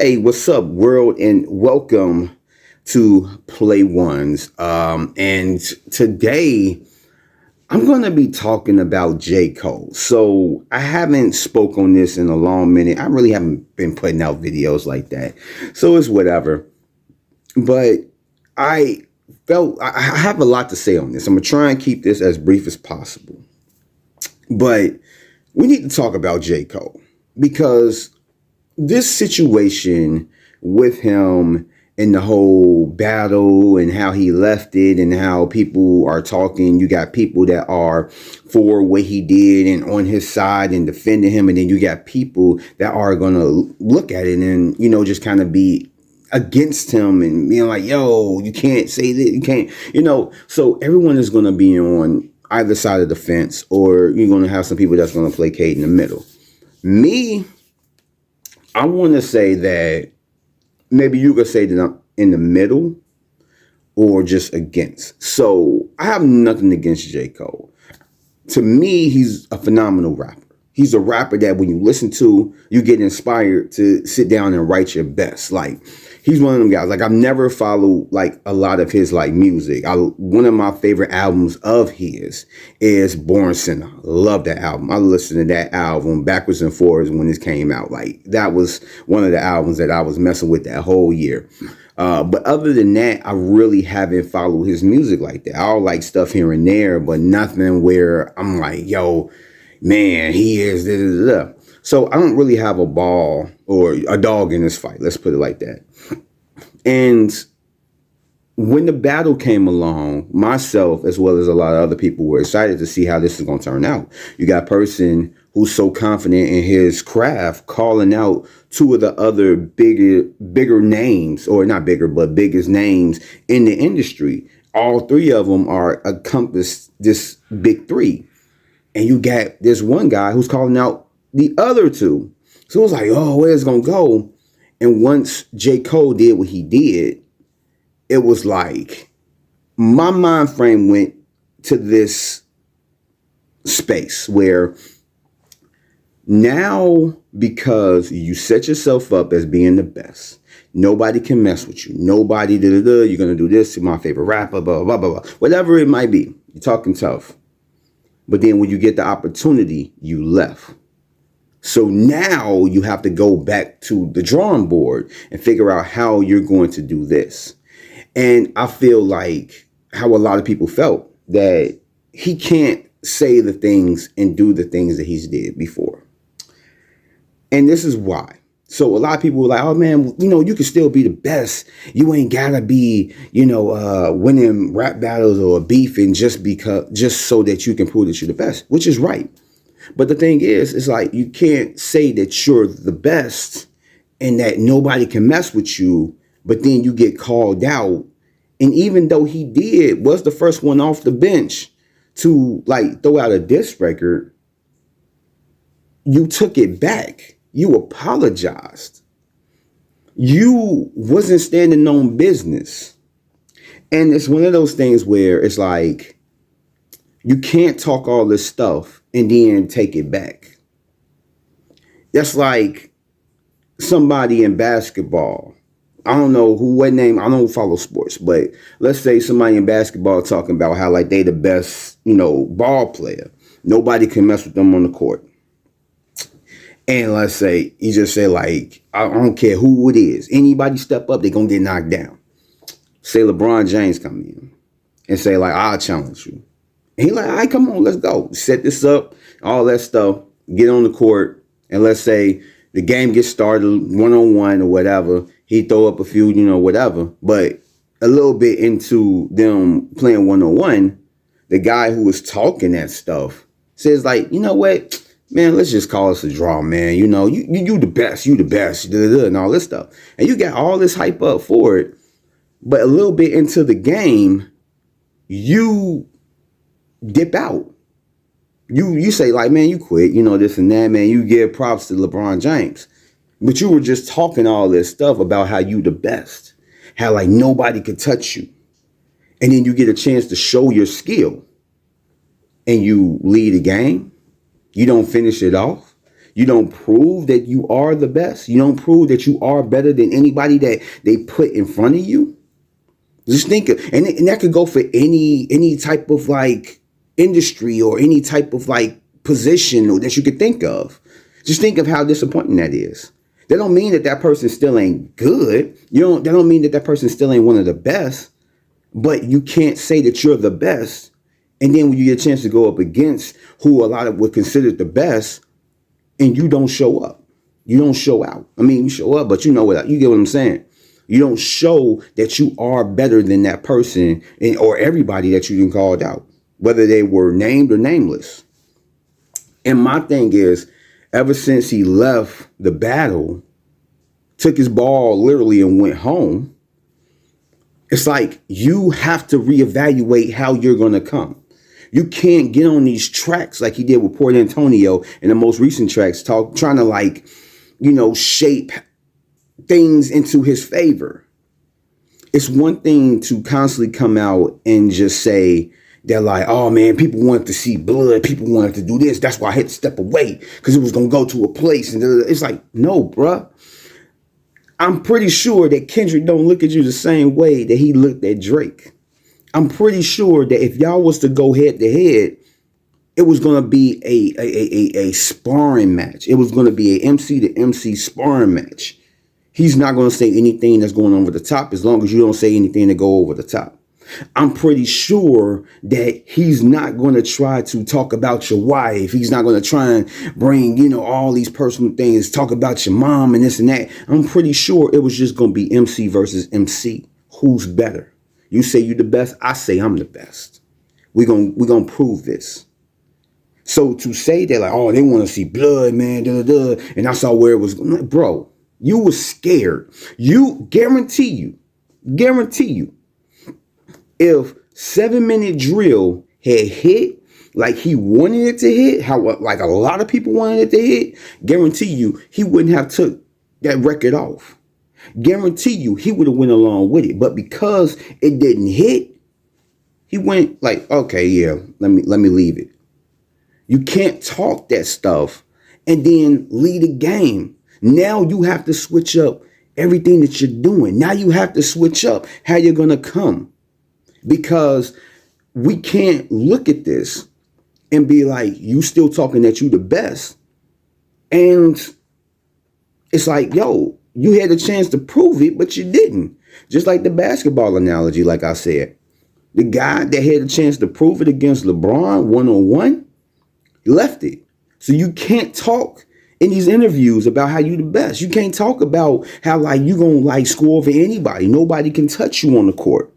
Hey, what's up, world, and welcome to Play Ones. And today I'm going to be talking about j.cole. So I haven't spoke on this in a long minute. I really haven't been putting out videos like that, so it's whatever. But I I have a lot to say on this. I'm gonna try and keep this as brief as possible. But we need to talk about j.cole because this situation with him and the whole battle and how he left it and how people are talking. You got people that are for what he did and on his side and defending him. And then you got people that are going to look at it and, just kind of be against him and being like, yo, you can't say that. You can't, so everyone is going to be on either side of the fence, or you're going to have some people that's going to placate in the middle. Me, I want to say that maybe you could say that I'm in the middle or just against. So I have nothing against j.cole. To me, he's a phenomenal rapper. He's a rapper that when you listen to, you get inspired to sit down and write your best. Like, he's one of them guys. Like, I've never followed like a lot of his like music. One of my favorite albums of his is Born Sinner. Love that album. I listened to that album backwards and forwards when this came out. Like, that was one of the albums that I was messing with that whole year. But other than that, I really haven't followed his music like that. I'll like stuff here and there, but nothing where I'm like, yo, man, he is. Da, da, da. So I don't really have a ball or a dog in this fight. Let's put it like that. And when the battle came along, myself as well as a lot of other people were excited to see how this is going to turn out. You got a person who's so confident in his craft calling out two of the other bigger names, or not bigger, but biggest names in the industry. All three of them are encompassed this big three. And you got this one guy who's calling out the other two. So it was like, oh, where's it going to go? And once j.cole did what he did, it was like my mind frame went to this space where now, because you set yourself up as being the best, nobody can mess with you. Nobody, you're going to do this to my favorite rapper, blah, blah, blah, blah. Whatever it might be. You're talking tough. But then when you get the opportunity, you left. So now you have to go back to the drawing board and figure out how you're going to do this. And I feel like how a lot of people felt that he can't say the things and do the things that he's did before. And this is why. So a lot of people were like, oh man, you can still be the best. You ain't gotta be, winning rap battles or beefing just so that you can prove that you're the best, which is right. But the thing is, it's like you can't say that you're the best and that nobody can mess with you, but then you get called out. And even though he was the first one off the bench to like throw out a diss record, you took it back. You apologized. You wasn't standing on business. And it's one of those things where it's like, you can't talk all this stuff and then take it back. That's like somebody in basketball. I don't know what name, I don't follow sports, but let's say somebody in basketball talking about how like they the best, ball player. Nobody can mess with them on the court. And let's say you just say like, I don't care who it is. Anybody step up, they're going to get knocked down. Say LeBron James come in and say like, I'll challenge you. And he like, all right, come on, let's go. Set this up, all that stuff. Get on the court. And let's say the game gets started one-on-one or whatever. He throw up a few, whatever. But a little bit into them playing one-on-one, the guy who was talking that stuff says like, you know what? Man, let's just call us a draw, man. You the best, and all this stuff. And you got all this hype up for it. But a little bit into the game, you dip out. You say like, man, you quit, this and that, man. You give props to LeBron James. But you were just talking all this stuff about how you the best. How like nobody could touch you. And then you get a chance to show your skill. And you lead a game. You don't finish it off. You don't prove that you are the best. You don't prove that you are better than anybody that they put in front of you. Just think of, and that could go for any type of like industry or any type of like position or that you could think of. Just think of how disappointing that is. That don't mean that that person still ain't good. That don't mean that that person still ain't one of the best. But you can't say that you're the best, and then when you get a chance to go up against who a lot of would consider the best, and you don't show up, you don't show out. I mean, you show up, but you get what I'm saying. You don't show that you are better than that person or everybody that you didn't called out, whether they were named or nameless. And my thing is, ever since he left the battle, took his ball literally and went home, it's like you have to reevaluate how you're going to come. You can't get on these tracks like he did with Port Antonio in the most recent tracks, trying to like, shape things into his favor. It's one thing to constantly come out and just say that like, oh man, people wanted to see blood. People wanted to do this. That's why I had to step away because it was going to go to a place. And it's like, no, bruh. I'm pretty sure that Kendrick don't look at you the same way that he looked at Drake. I'm pretty sure that if y'all was to go head to head, it was going to be a sparring match. It was going to be a MC to MC sparring match. He's not going to say anything that's going over the top as long as you don't say anything to go over the top. I'm pretty sure that he's not going to try to talk about your wife. He's not going to try and bring, all these personal things, talk about your mom and this and that. I'm pretty sure it was just going to be MC versus MC. Who's better? You say you the best. I say I'm the best. We're going to prove this. So to say that like, oh, they want to see blood, man, and I saw where it was, bro, you was scared. You guarantee you, if 7-minute drill had hit like he wanted it to hit, how like a lot of people wanted it to hit, guarantee you he wouldn't have took that record off. Guarantee you he would have went along with it. But because it didn't hit, he went like, okay, yeah, let me leave it. You can't talk that stuff and then lead a game. Now you have to switch up everything that you're doing. Now you have to switch up how you're going to come. Because we can't look at this and be like, you still talking that you the best. And it's like, yo, you had a chance to prove it, but you didn't. Just like the basketball analogy, like I said. The guy that had a chance to prove it against LeBron one-on-one, left it. So you can't talk in these interviews about how you the best. You can't talk about how like you gonna like score over anybody. Nobody can touch you on the court.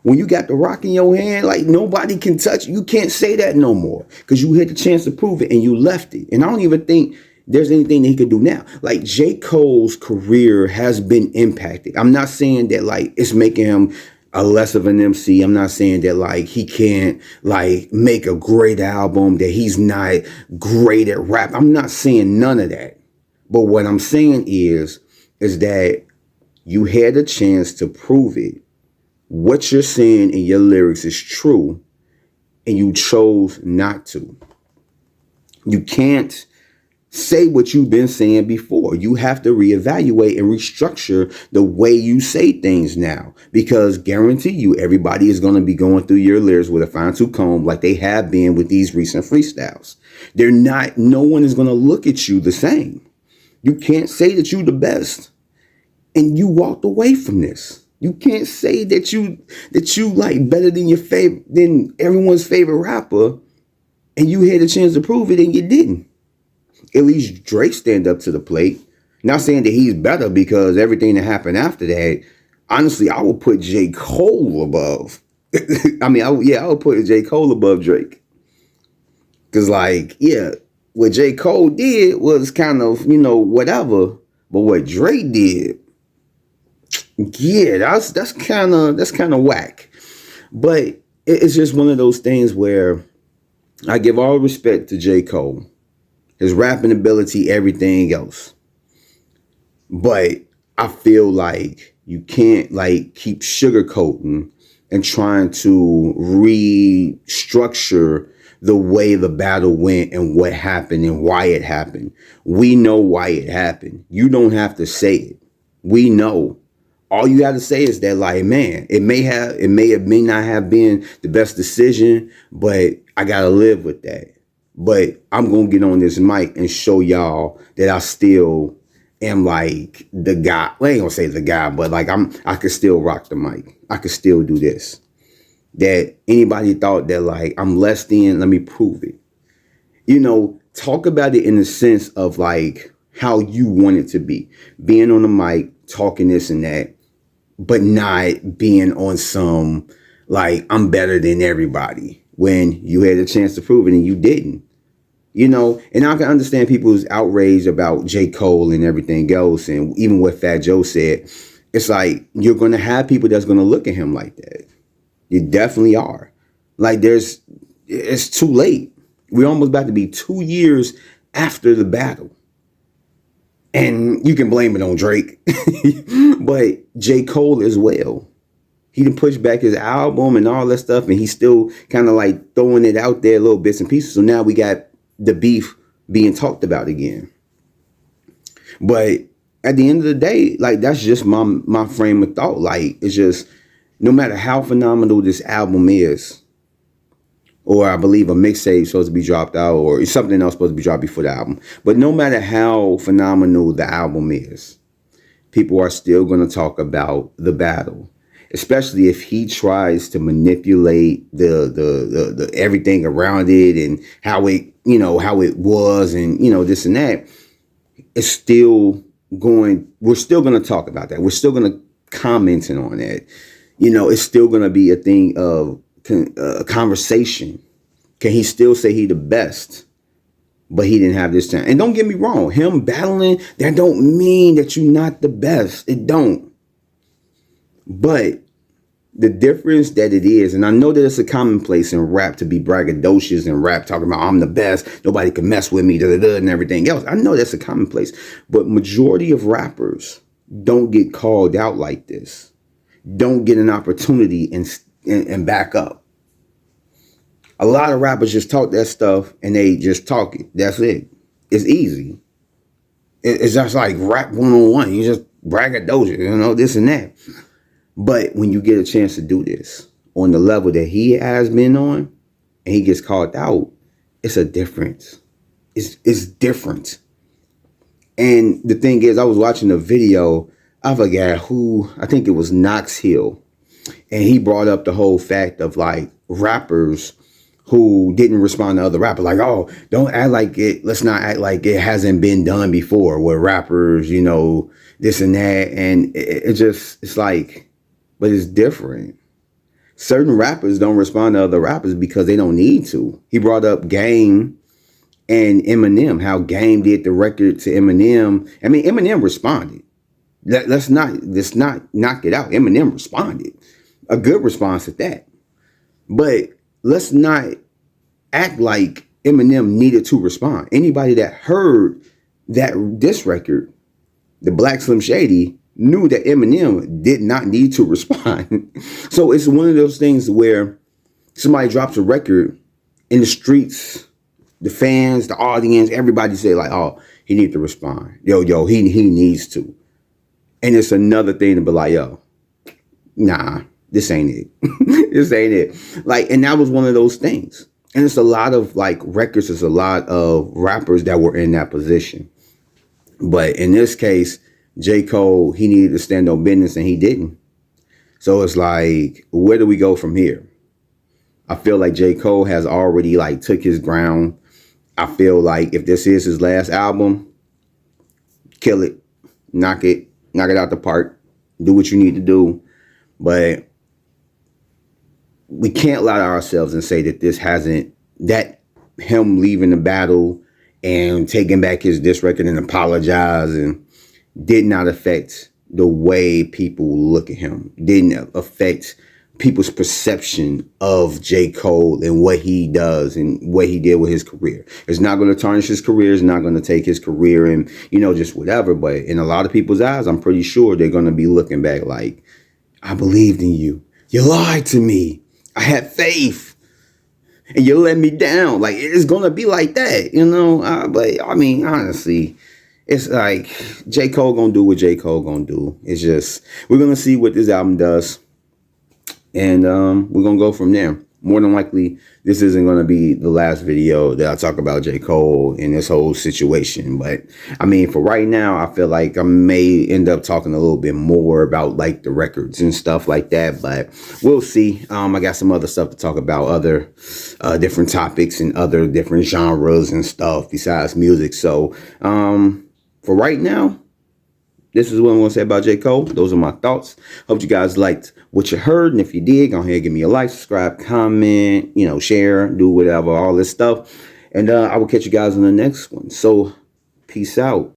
When you got the rock in your hand, like nobody can touch you. You can't say that no more because you had the chance to prove it and you left it. And I don't even think there's anything that he could do now. Like J.Cole's career has been impacted. I'm not saying that like it's making him a less of an MC. I'm not saying that like he can't like make a great album, that he's not great at rap. I'm not saying none of that. But what I'm saying is that you had a chance to prove it. What you're saying in your lyrics is true, and you chose not to. You can't say what you've been saying before. You have to reevaluate and restructure the way you say things now, because guarantee you everybody is going to be going through your lyrics with a fine-tooth comb like they have been with these recent freestyles. No one is going to look at you the same. You can't say that you the best and you walked away from this. You can't say that you like better than than everyone's favorite rapper, and you had a chance to prove it and you didn't. At least Drake stand up to the plate. Not saying that he's better because everything that happened after that. Honestly, I would put j.cole above. I would put j.cole above Drake. Cause like, yeah, what j.cole did was kind of whatever, but what Drake did. Yeah, that's kind of whack. But it's just one of those things where I give all respect to J.Cole, his rapping ability, everything else. But I feel like you can't like keep sugarcoating and trying to restructure the way the battle went and what happened and why it happened. We know why it happened. You don't have to say it. We know. All you got to say is that, like, man, it may not have been the best decision, but I gotta live with that. But I'm gonna get on this mic and show y'all that I still am like the guy. Well, I ain't gonna say the guy, but like I could still rock the mic. I could still do this. That anybody thought that like I'm less than, let me prove it. Talk about it in the sense of like how you want it to be. Being on the mic, talking this and that, but not being on some like I'm better than everybody when you had a chance to prove it and you didn't. And I can understand people's outrage about J.Cole and everything else, and even what Fat Joe said. It's like you're going to have people that's going to look at him like that. You definitely are. Like it's too late. We're almost about to be 2 years after the battle. And you can blame it on Drake. But J. Cole as well. He done pushed back his album and all that stuff, and he's still kind of like throwing it out there, little bits and pieces. So now we got the beef being talked about again. But at the end of the day, like that's just my frame of thought. Like it's just no matter how phenomenal this album is, or I believe a mixtape supposed to be dropped out, or something else supposed to be dropped before the album. But no matter how phenomenal the album is, people are still going to talk about the battle, especially if he tries to manipulate the everything around it and how it was and this and that. It's still going. We're still going to talk about that. We're still going to comment on that. It's still going to be a thing of conversation. Can he still say he the best, but he didn't have this time? And don't get me wrong, him battling, that don't mean that you're not the best. It don't. But the difference that it is, and I know that it's a commonplace in rap to be braggadocious and rap talking about I'm the best, nobody can mess with me, and everything else. I know that's a commonplace, but majority of rappers don't get called out like this. Don't get an opportunity and back up. A lot of rappers just talk that stuff and they just talk it. That's it. It's easy. It's just like rap 101. You just braggadocious, this and that. But when you get a chance to do this on the level that he has been on and he gets called out, it's a difference. It's different. And the thing is, I was watching a video. I forgot who, I think it was Knox Hill. And he brought up the whole fact of like rappers who didn't respond to other rappers. Like, oh, don't act like it. Let's not act like it hasn't been done before with rappers, this and that. And it's like, but it's different. Certain rappers don't respond to other rappers because they don't need to. He brought up Game and Eminem, how Game did the record to Eminem. I mean, Eminem responded. Let's not knock it out. Eminem responded. A good response at that. But let's not act like Eminem needed to respond. Anybody that heard this record, the Black Slim Shady, knew that Eminem did not need to respond. So it's one of those things where somebody drops a record in the streets, the fans, the audience, everybody say like, oh, he needs to respond. Yo, he needs to. And it's another thing to be like, yo, nah, this ain't it. This ain't it. Like, and that was one of those things. And it's a lot of like records. It's a lot of rappers that were in that position. But in this case, J. Cole, he needed to stand on business and he didn't. So it's like, where do we go from here? I feel like J. Cole has already like took his ground. I feel like if this is his last album, kill it, knock it out the park, do what you need to do. But we can't lie to ourselves and say that that him leaving the battle and taking back his diss record and apologizing did not affect the way people look at him, didn't affect people's perception of J. Cole and what he does and what he did with his career. It's not going to tarnish his career. It's not going to take his career and, just whatever. But in a lot of people's eyes, I'm pretty sure they're going to be looking back like, I believed in you. You lied to me. I had faith. and you let me down. Like, it's gonna be like that, you know. But I mean, honestly, it's like J.Cole gonna do what J.Cole gonna do. It's just we're gonna see what this album does, and we're gonna go from there. More than likely, this isn't gonna be the last video that I talk about J.Cole and this whole situation. But I mean, for right now, I feel like I may end up talking a little bit more about like the records and stuff like that. But we'll see. I got some other stuff to talk about, other different topics and other different genres and stuff besides music. So for right now, this is what I'm going to say about J.Cole. Those are my thoughts. Hope you guys liked what you heard. And if you did, go ahead and give me a like, subscribe, comment, share, do whatever, all this stuff. And I will catch you guys in the next one. So peace out.